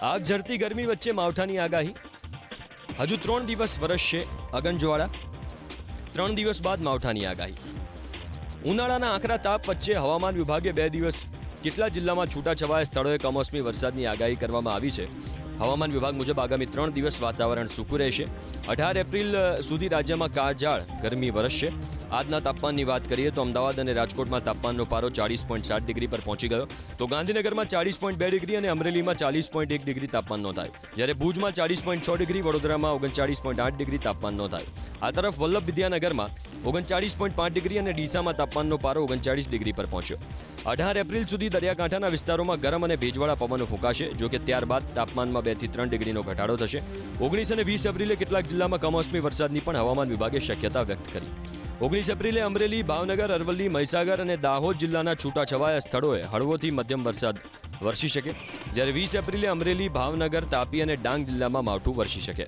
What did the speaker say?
આગ ઝરતી ગરમી વચ્ચે માવઠાની આગાહી. હજુ 3 દિવસ વરસશે અગનજ્વાળા. 3 દિવસ બાદ માવઠાની આગાહી. ઉનાળાના આકરા તાપ વચ્ચે હવામાન વિભાગે 2 દિવસ કેટલા જિલ્લામાં છૂટાછવાયા સ્થળોએ કમોસમી વરસાદની આગાહી કરવામાં આવી છે. હવામાન વિભાગ મુજબ આગામી 3 દિવસ વાતાવરણ સૂકું રહેશે. 18 એપ્રિલ સુધી રાજ્યમાં કાળઝાળ ગરમી વરસશે. આજના તાપમાનની વાત કરીએ તો અમદાવાદ અને રાજકોટમાં તાપમાનનો પારો 40.7 ડિગ્રી પર પહોંચી ગયો, તો ગાંધીનગરમાં 40.2 ડિગ્રી અને અમરેલીમાં 40.1 ડિગ્રી તાપમાન નોંધાય, જ્યારે ભુજમાં 40.6 ડિગ્રી, વડોદરામાં 39.8 ડિગ્રી તાપમાન નોંધાય. આ તરફ વલ્લભ વિદ્યાનગરમાં 39.5 ડિગ્રી અને ડીસામાં તાપમાનનો પારો 39 ડિગ્રી પર પહોંચ્યો. 18 એપ્રિલ સુધી દરિયાકાંઠાના વિસ્તારોમાં ગરમ અને ભેજવાળા પવનો ફૂંકાશે, જોકે ત્યારબાદ તાપમાનમાં 2 થી 3 ડિગ્રીનો ઘટાડો થશે. 19 અને 20 એપ્રિલે કેટલાક જિલ્લામાં કમોસમી વરસાદની પણ હવામાન વિભાગે શક્યતા વ્યક્ત કરી. 19 એપ્રિલે અમરેલી, ભાવનગર, અરવલ્લી, મહીસાગર અને દાહોદ જિલ્લાના છૂટાછવાયા સ્થળોએ હળવોથી મધ્યમ વરસાદ વરસી શકે, જ્યારે 20 એપ્રિલે અમરેલી, ભાવનગર, તાપી અને ડાંગ જિલ્લામાં માવઠું વરસી શકે.